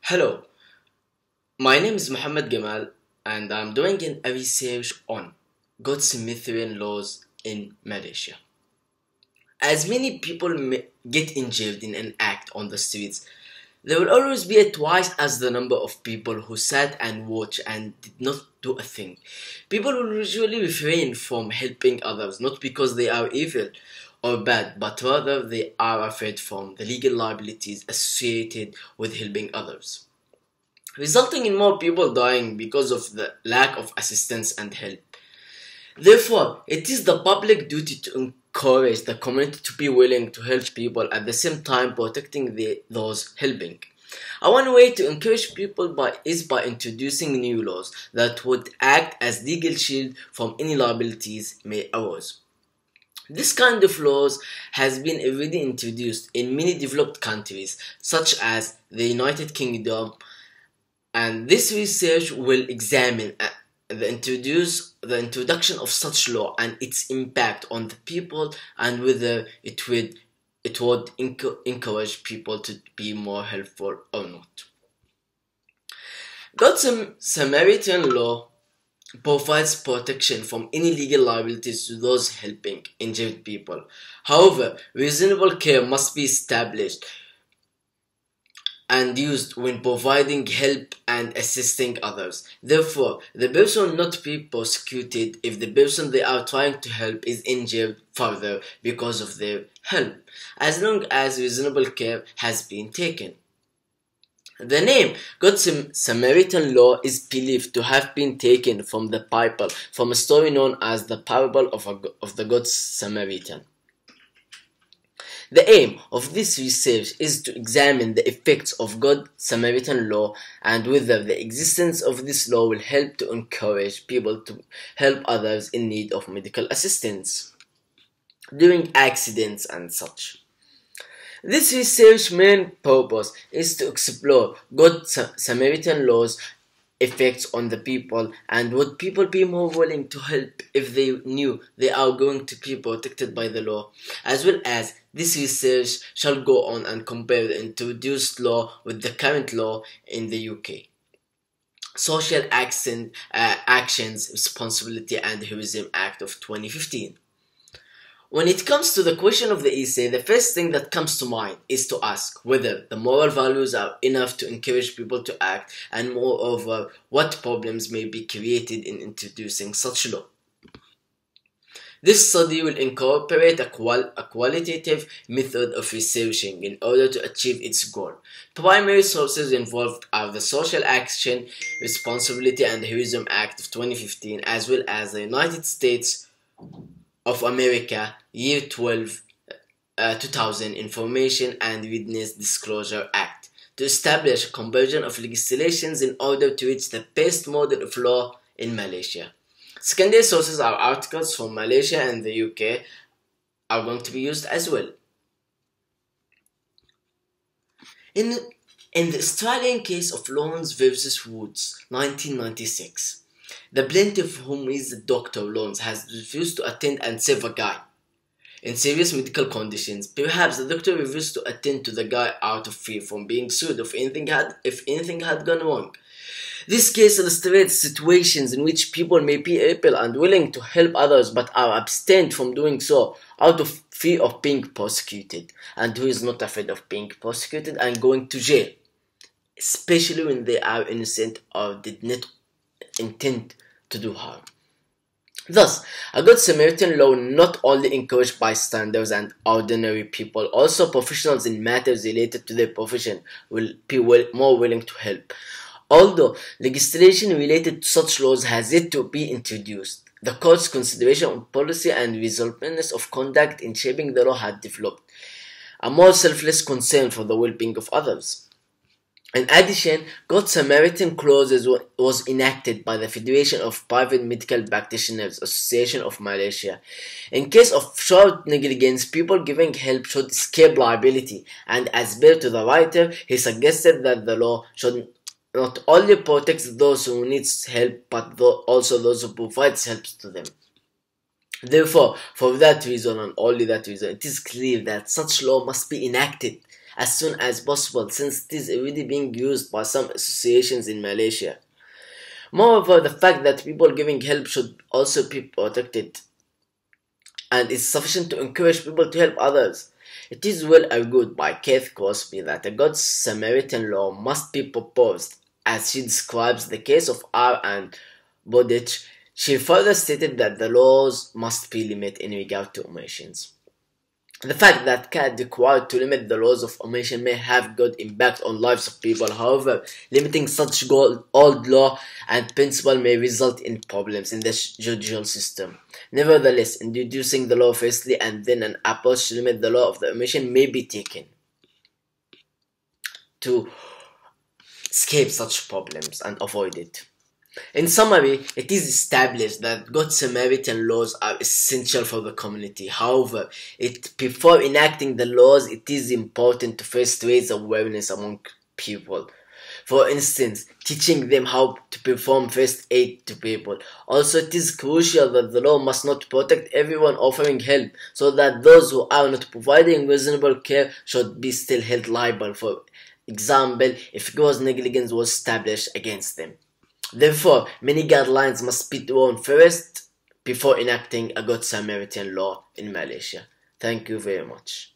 Hello, my name is Mohammed Gamal and I'm doing a research on God-Samaritan laws in Malaysia. As many people get injured in an act on the streets, there will always be twice as the number of people who sat and watched and did not do a thing. People will usually refrain from helping others, not because they are evil or bad, but rather they are afraid from the legal liabilities associated with helping others, resulting in more people dying because of the lack of assistance and help. Therefore, it is the public duty to encourage the community to be willing to help people at the same time protecting those helping. One way to encourage people is by introducing new laws that would act as legal shield from any liabilities may arise. This kind of laws has been already introduced in many developed countries such as the United Kingdom, and this research will examine the introduction of such law and its impact on the people and whether it would encourage people to be more helpful or not. God's Samaritan law provides protection from any legal liabilities to those helping injured people. However, reasonable care must be established and used when providing help and assisting others. Therefore, the person not be prosecuted if the person they are trying to help is injured further because of their help, as long as reasonable care has been taken. The name God's Samaritan law is believed to have been taken from the Bible, from a story known as the parable of the Good Samaritan. The aim of this research is to examine the effects of Good Samaritan law and whether the existence of this law will help to encourage people to help others in need of medical assistance during accidents and such. This research main purpose is to explore Good Samaritan laws effects on the people and would people be more willing to help if they knew they are going to be protected by the law, as well as this research shall go on and compare the introduced law with the current law in the UK. Social Actions, Responsibility and Heroism Act of 2015. When it comes to the question of the essay, the first thing that comes to mind is to ask whether the moral values are enough to encourage people to act, and moreover, what problems may be created in introducing such law. This study will incorporate a qualitative method of researching in order to achieve its goal. Primary sources involved are the Social Action, Responsibility and Heroism Act of 2015, as well as the United States of America Year 2000 Information and Witness Disclosure Act, to establish a conversion of legislations in order to reach the best model of law in Malaysia. Secondary sources are articles from Malaysia and the UK are going to be used as well. In the Australian case of Lawrence versus Woods, 1996, the plaintiff, whom is the Dr. Lawrence, has refused to attend and save a guy in serious medical conditions. Perhaps the doctor refused to attend to the guy out of fear from being sued if anything had gone wrong. This case illustrates situations in which people may be able and willing to help others but are abstained from doing so out of fear of being prosecuted, and who is not afraid of being prosecuted and going to jail, especially when they are innocent or did not intend to do harm. Thus, a Good Samaritan law not only encourages bystanders and ordinary people, also professionals in matters related to their profession will be more willing to help. Although legislation related to such laws has yet to be introduced, the court's consideration on policy and reasonableness of conduct in shaping the law had developed a more selfless concern for the well-being of others. In addition, Good Samaritan clauses was enacted by the Federation of Private Medical Practitioners Association of Malaysia. In case of short negligence, people giving help should escape liability, and as per to the writer, he suggested that the law should not only protect those who need help, but also those who provide help to them. Therefore, for that reason and only that reason, it is clear that such law must be enacted as soon as possible, since it is already being used by some associations in Malaysia. Moreover, the fact that people giving help should also be protected, and it's sufficient to encourage people to help others. It is well argued by Keith Crosby that a Good Samaritan law must be proposed, as she describes the case of R and Bowditch. She further stated that the laws must be limited in regard to omissions. The fact that CAD required to limit the laws of omission may have good impact on lives of people. However, limiting such old law and principle may result in problems in the judicial system. Nevertheless, introducing the law firstly and then an approach to limit the law of the omission may be taken to escape such problems and avoid it. In summary, it is established that Good Samaritan laws are essential for the community. However, before enacting the laws, it is important to first raise awareness among people. For instance, teaching them how to perform first aid to people. Also, it is crucial that the law must not protect everyone offering help, so that those who are not providing reasonable care should be still held liable, for example, if gross negligence was established against them. Therefore, many guidelines must be drawn first before enacting a Good Samaritan law in Malaysia. Thank you very much.